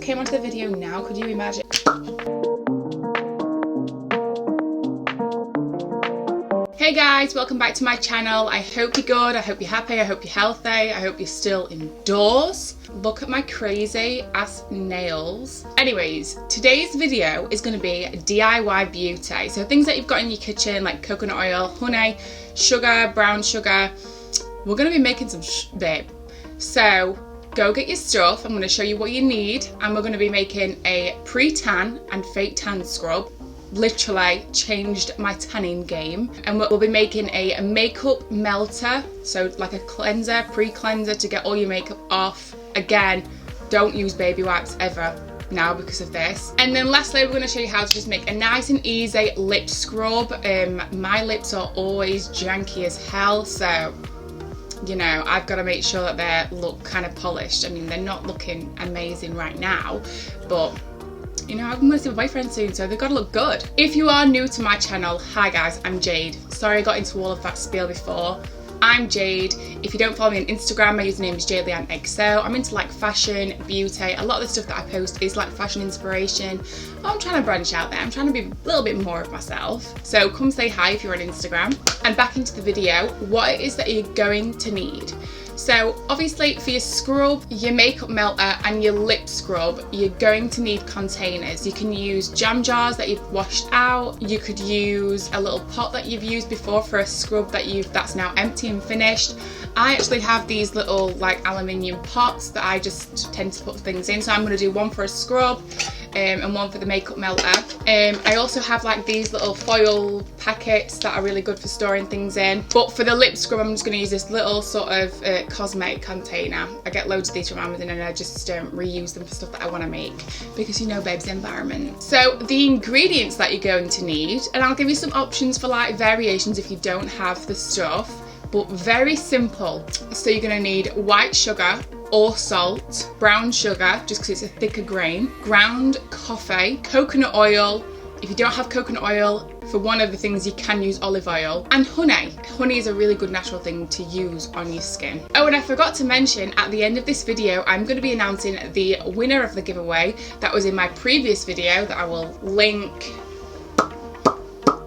came onto the video now, could you imagine? Hey guys, welcome back to my channel. I hope you're good, I hope you're happy, I hope you're healthy, I hope you're still indoors. Look at my crazy ass nails. Anyways, today's video is going to be DIY beauty. So things that you've got in your kitchen like coconut oil, honey, sugar, brown sugar. We're going to be making some babe. So go get your stuff. I'm going to show you what you need, and we're going to be making a pre-tan and fake tan scrub. Literally changed my tanning game. And we'll be making a makeup melter, so like a cleanser, pre-cleanser to get all your makeup off. Again, don't use baby wipes ever now because of this. And then lastly, we're going to show you how to just make a nice and easy lip scrub. My lips are always janky as hell, so you know, I've got to make sure that they look kind of polished. I mean, they're not looking amazing right now, but you know, I'm going to see my boyfriend soon, so they've got to look good. If you are new to my channel, hi guys, I'm Jade. Sorry I got into all of that spiel before. I'm Jade. If you don't follow me on Instagram, my username is JadeLeannexo. I'm into like fashion, beauty. A lot of the stuff that I post is like fashion inspiration. I'm trying to branch out there. I'm trying to be a little bit more of myself. So come say hi if you're on Instagram. And back into the video, what it is that you're going to need. So obviously for your scrub, your makeup melter and your lip scrub, you're going to need containers. You can use jam jars that you've washed out. You could use a little pot that you've used before for a scrub that's now empty and finished. I actually have these little like aluminium pots that I just tend to put things in. So I'm going to do one for a scrub and one for the makeup melter. I also have like these little foil packets that are really good for storing things in. But for the lip scrub, I'm just going to use this little sort of cosmetic container. I get loads of these from Amazon and I just reuse them for stuff that I want to make because you know, babes, environment. So the ingredients that you're going to need, and I'll give you some options for like variations if you don't have the stuff, but very simple. So you're going to need white sugar or salt, brown sugar, just because it's a thicker grain, ground coffee, coconut oil. If you don't have coconut oil, for one of the things you can use olive oil, and honey. Honey is a really good natural thing to use on your skin. Oh, and I forgot to mention at the end of this video, I'm going to be announcing the winner of the giveaway that was in my previous video that I will link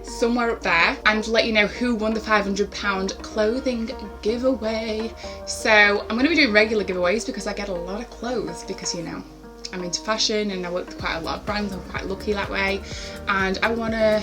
somewhere up there, and let you know who won the £500 clothing giveaway. So I'm going to be doing regular giveaways because I get a lot of clothes because, you know, I'm into fashion and I work with quite a lot of brands. I'm quite lucky that way and I want to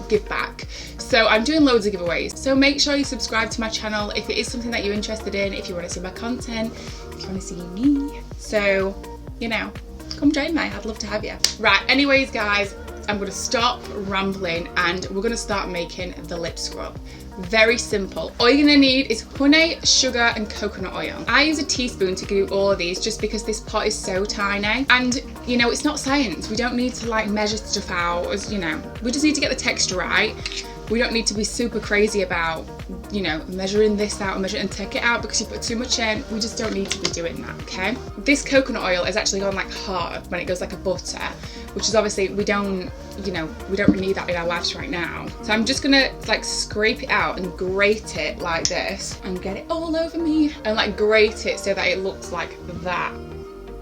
give back. So I'm doing loads of giveaways. So make sure you subscribe to my channel if it is something that you're interested in, if you want to see my content, if you want to see me. So, you know, come join me. I'd love to have you. Right, anyways guys, I'm going to stop rambling and we're going to start making the lip scrub. Very simple. All you're going to need is honey, sugar and coconut oil. I use a teaspoon to do all of these just because this pot is so tiny, and you know, it's not science. We don't need to like measure stuff out, as you know, we just need to get the texture right. We don't need to be super crazy about, you know, measuring this out and measure it and take it out because you put too much in. We just don't need to be doing that, okay? This coconut oil is actually going like hard when it goes like a butter, which is obviously, we don't really need that in our lives right now. So I'm just gonna like scrape it out and grate it like this and get it all over me and like grate it so that it looks like that.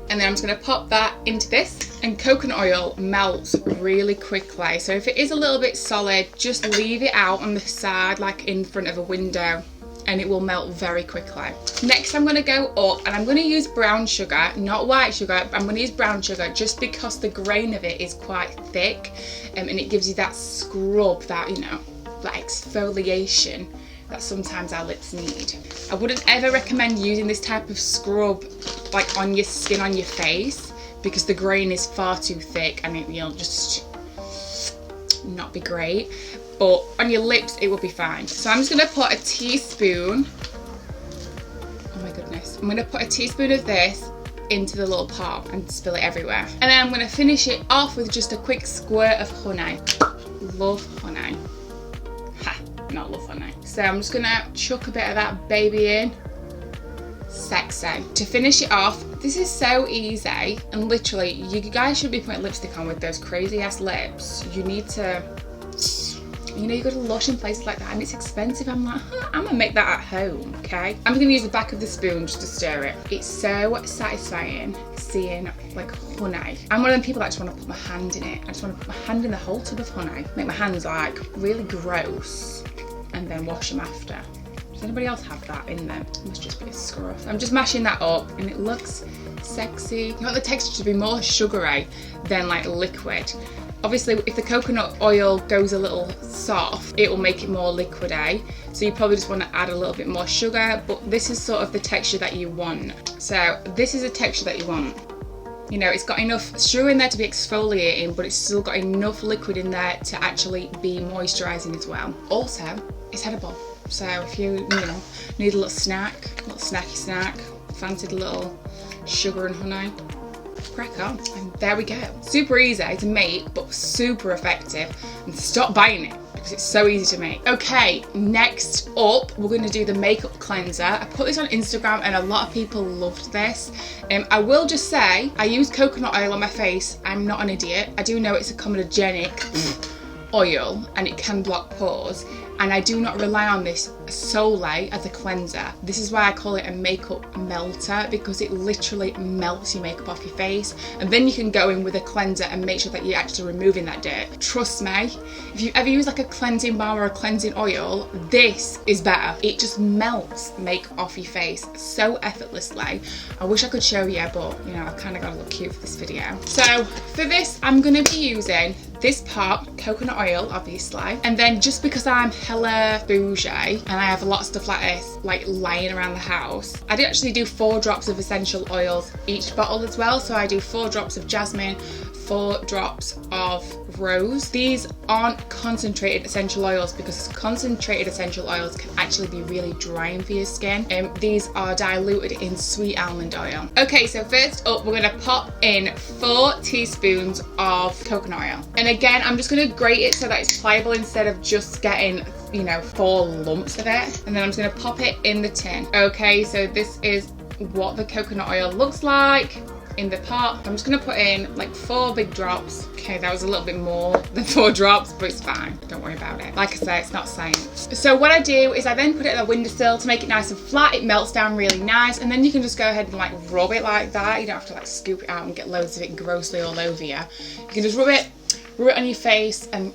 And then I'm just going to pop that into this, and coconut oil melts really quickly. So if it is a little bit solid, just leave it out on the side, like in front of a window, and it will melt very quickly. Next, I'm going to go up and I'm going to use brown sugar, not white sugar. I'm going to use brown sugar just because the grain of it is quite thick, and it gives you that scrub, that, you know, that exfoliation that sometimes our lips need. I wouldn't ever recommend using this type of scrub like on your skin, on your face, because the grain is far too thick and it'll just not be great. But on your lips it will be fine. So I'm just going to put a teaspoon, oh my goodness, I'm going to put a teaspoon of this into the little pot and spill it everywhere. And then I'm going to finish it off with just a quick squirt of honey. Love honey. Ha, not love honey. So I'm just going to chuck a bit of that baby in. Sexy. To finish it off, this is so easy, and literally you guys should be putting lipstick on with those crazy ass lips. You need to You know, you go to Lush and places like that and it's expensive. I'm like, I'm gonna make that at home, okay? I'm gonna use the back of the spoon just to stir it. It's so satisfying seeing like honey. I'm one of them people that just want to put my hand in it. I just want to put my hand in the whole tub of honey, make my hands like really gross, and then wash them after. Does anybody else have that in them? It must just be a scruff. I'm just mashing that up and it looks sexy. You want the texture to be more sugary than like liquid. Obviously, if the coconut oil goes a little soft, it will make it more liquidy. So you probably just want to add a little bit more sugar, but this is sort of the texture that you want. So this is a texture that you want. You know, it's got enough sugar in there to be exfoliating, but it's still got enough liquid in there to actually be moisturising as well. Also, it's edible. So if you know, need a little snacky snack, fancied a little sugar and honey, crack on. And there we go. Super easy to make, but super effective. And stop buying it because it's so easy to make. Okay, next up, we're going to do the makeup cleanser. I put this on Instagram and a lot of people loved this. I will just say, I use coconut oil on my face. I'm not an idiot. I do know it's a comedogenic oil and it can block pores. And I do not rely on this solely as a cleanser. This is why I call it a makeup melter, because it literally melts your makeup off your face, and then you can go in with a cleanser and make sure that you're actually removing that dirt. Trust me, if you ever use like a cleansing balm or a cleansing oil, this is better. It just melts makeup off your face so effortlessly. I wish I could show you, but you know, I've kind of got to look cute for this video. So for this, I'm going to be using this pot, coconut oil, obviously, and then just because I'm hella bougie and I have a lot of stuff like this like lying around the house, I do actually do 4 drops of essential oils each bottle as well. So I do 4 drops of jasmine, 4 drops of rose. These aren't concentrated essential oils because concentrated essential oils can actually be really drying for your skin. These are diluted in sweet almond oil. Okay, so first up, we're gonna pop in 4 teaspoons of coconut oil. And again, I'm just gonna grate it so that it's pliable instead of just getting, you know, 4 lumps of it. And then I'm just gonna pop it in the tin. Okay, so this is what the coconut oil looks like in the pot. I'm just gonna put in like 4 big drops. Okay, that was a little bit more than 4 drops, but it's fine. Don't worry about it. Like I say, it's not science. So what I do is I then put it on the windowsill to make it nice and flat. It melts down really nice, and then you can just go ahead and like rub it like that. You don't have to like scoop it out and get loads of it grossly all over you. You can just rub it on your face and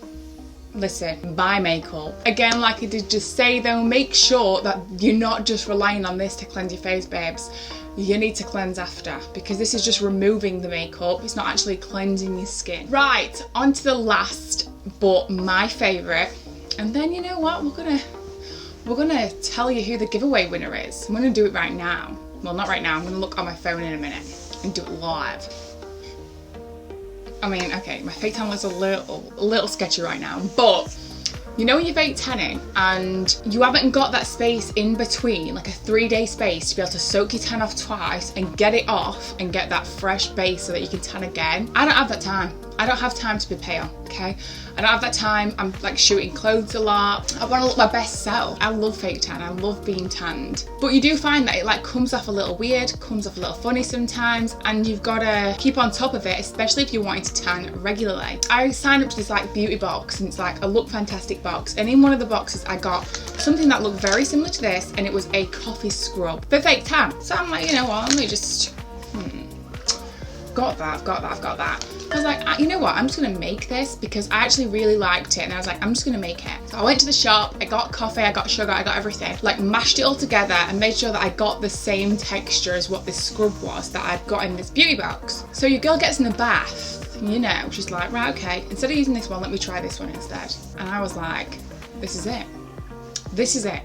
listen, buy makeup. Again, like I did just say though, make sure that you're not just relying on this to cleanse your face, babes. You need to cleanse after, because this is just removing the makeup. It's not actually cleansing your skin. Right, on to the last, but my favourite. And then you know what? We're gonna tell you who the giveaway winner is. I'm gonna do it right now. Well, not right now. I'm gonna look on my phone in a minute and do it live. I mean, okay, my fake tan looks a little sketchy right now, but you know when you're fake tanning and you haven't got that space in between, like a 3-day space to be able to soak your tan off twice and get it off and get that fresh base so that you can tan again. I don't have that time. I don't have time to be pale, okay? I don't have that time. I'm like shooting clothes a lot. I want to look my best self. I love fake tan. I love being tanned. But you do find that it like comes off a little weird, comes off a little funny sometimes, and you've got to keep on top of it, especially if you're wanting to tan regularly. I signed up to this like beauty box, and it's like a Look Fantastic box, and in one of the boxes I got something that looked very similar to this, and it was a coffee scrub for fake tan. So I'm like, you know what, let me just I've got that. I was like, you know what, I'm just gonna make this because I actually really liked it, and I was like, I'm just gonna make it. So I went to the shop, I got coffee, I got sugar, I got everything, like mashed it all together and made sure that I got the same texture as what this scrub was that I'd got in this beauty box. So your girl gets in the bath, you know, she's like, right, okay, instead of using this one, let me try this one instead. And I was like, this is it. This is it.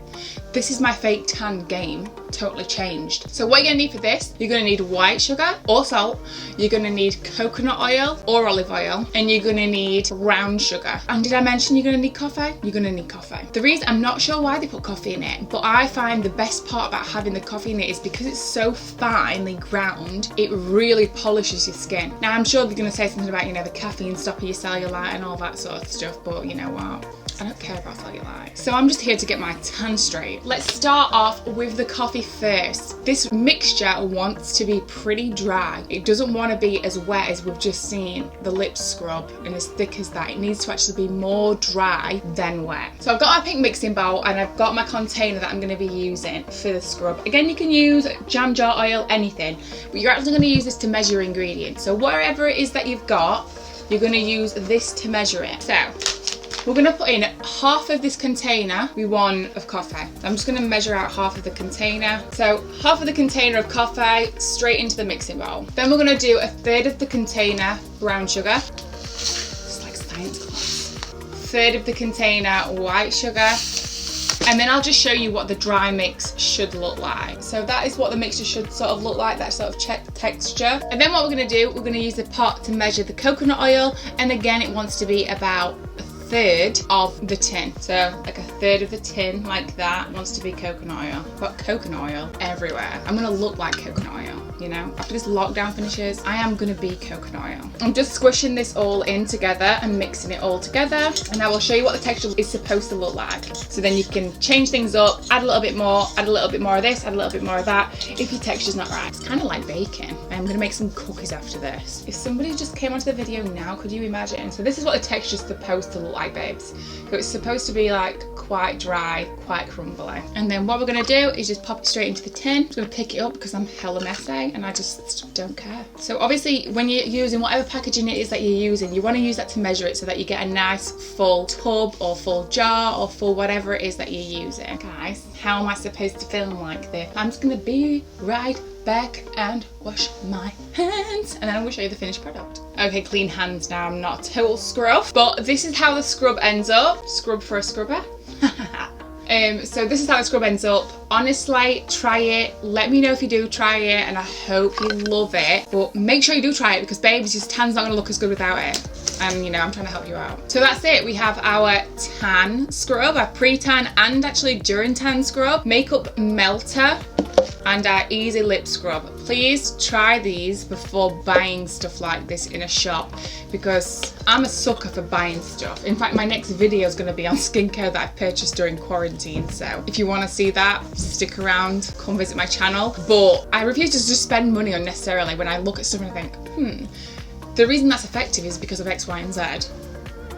This is my fake tan game totally changed. So what you're gonna need for this, you're gonna need white sugar or salt, you're gonna need coconut oil or olive oil, and you're gonna need brown sugar. And did I mention you're gonna need coffee? You're gonna need coffee. The reason, I'm not sure why they put coffee in it, but I find the best part about having the coffee in it is because it's so finely ground, it really polishes your skin. Now I'm sure they're gonna say something about, you know, the caffeine stopping your cellulite and all that sort of stuff, but you know what? I don't care about cellulite. So I'm just here to get my tan straight. Let's start off with the coffee first. This mixture wants to be pretty dry. It doesn't want to be as wet as we've just seen the lip scrub and as thick as that. It needs to actually be more dry than wet. So I've got my pink mixing bowl and I've got my container that I'm going to be using for the scrub. Again, you can use jam jar oil, anything, but you're actually going to use this to measure ingredients. So whatever it is that you've got, you're going to use this to measure it. So we're going to put in half of this container with 1 of coffee. I'm just going to measure out half of the container. So half of the container of coffee straight into the mixing bowl. Then we're going to do 1/3 of the container brown sugar. It's like science class. 1/3 of the container white sugar. And then I'll just show you what the dry mix should look like. So that is what the mixture should sort of look like, that sort of texture. And then what we're going to do, we're going to use the pot to measure the coconut oil. And again, it wants to be about 1/3 of the tin. So like 1/3 of the tin, like that, wants to be coconut oil. I've got coconut oil everywhere. I'm going to look like coconut oil, you know. After this lockdown finishes, I am going to be coconut oil. I'm just squishing this all in together and mixing it all together. And I will show you what the texture is supposed to look like. So then you can change things up, add a little bit more, add a little bit more of this, add a little bit more of that, if your texture's not right. It's kind of like baking. I'm going to make some cookies after this. If somebody just came onto the video now, could you imagine? So this is what the texture's supposed to look like, babes. So it's supposed to be like quite dry, quite crumbly. And then what we're going to do is just pop it straight into the tin. I'm just going to pick it up because I'm hella messy and I just don't care. So obviously when you're using whatever packaging it is that you're using, you want to use that to measure it so that you get a nice full tub or full jar or full whatever it is that you're using. Guys, how am I supposed to film like this? I'm just going to be right back and wash my hands and then I'm going to show you the finished product. Okay, clean hands now. I'm not a total scruff, but this is how the scrub ends up. Scrub for a scrubber. So this is how the scrub ends up. Honestly, try it. Let me know if you do try it and I hope you love it. But make sure you do try it because babes, your tan's not going to look as good without it. And you know, I'm trying to help you out. So that's it. We have our tan scrub, our pre-tan and actually during tan scrub, makeup melter, and our easy lip scrub. Please try these before buying stuff like this in a shop because I'm a sucker for buying stuff. In fact, my next video is going to be on skincare that I've purchased during quarantine. So if you want to see that, stick around, come visit my channel. But I refuse to just spend money unnecessarily when I look at stuff and I think, the reason that's effective is because of X, Y, and Z.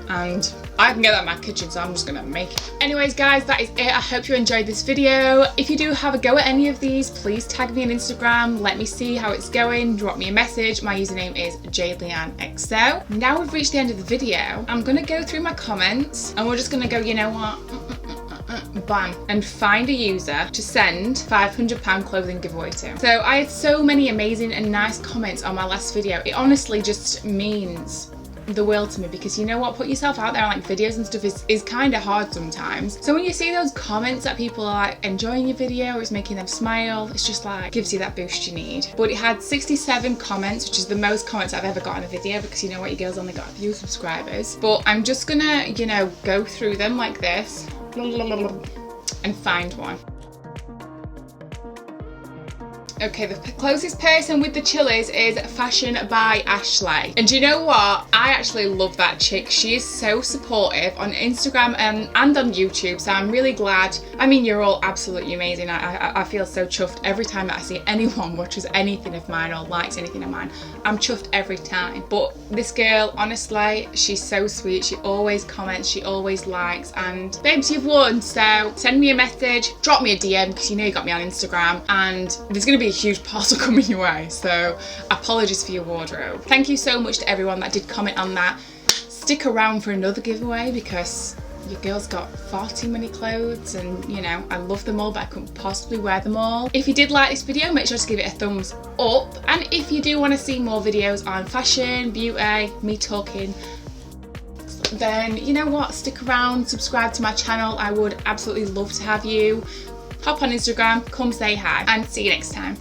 And I can get that in my kitchen, so I'm just gonna make it. Anyways, guys, that is it. I hope you enjoyed this video. If you do have a go at any of these, please tag me on Instagram. Let me see how it's going. Drop me a message. My username is JadeLeannexo. Now we've reached the end of the video. I'm gonna go through my comments and we're just gonna go, you know what? Bam, and find a user to send £500 clothing giveaway to. So I had so many amazing and nice comments on my last video. It honestly just means the world to me because you know what, put yourself out there on like videos and stuff is kind of hard sometimes. So when you see those comments that people are like enjoying your video or it's making them smile, it's just like gives you that boost you need. But it had 67 comments, which is the most comments I've ever got on a video because you know what, your girl's only got a few subscribers. But I'm just gonna, you know, go through them like this and find one. Okay, the closest person with the chilies is Fashion by Ashley. And do you know what? I actually love that chick. She is so supportive on Instagram and on YouTube, so I'm really glad. I mean, you're all absolutely amazing. I feel so chuffed every time that I see anyone watches anything of mine or likes anything of mine. I'm chuffed every time. But this girl, honestly, she's so sweet. She always comments, she always likes, and babes, you've won. So send me a message, drop me a DM because you know you got me on Instagram, and there's gonna be a huge parcel coming your way, so apologies for your wardrobe. Thank you so much to everyone that did comment on that. Stick around for another giveaway because your girl's got far too many clothes and you know, I love them all but I couldn't possibly wear them all. If you did like this video, make sure to give it a thumbs up, and if you do want to see more videos on fashion, beauty, me talking, then you know what, stick around, subscribe to my channel. I would absolutely love to have you. Hop on Instagram, come say hi, and see you next time.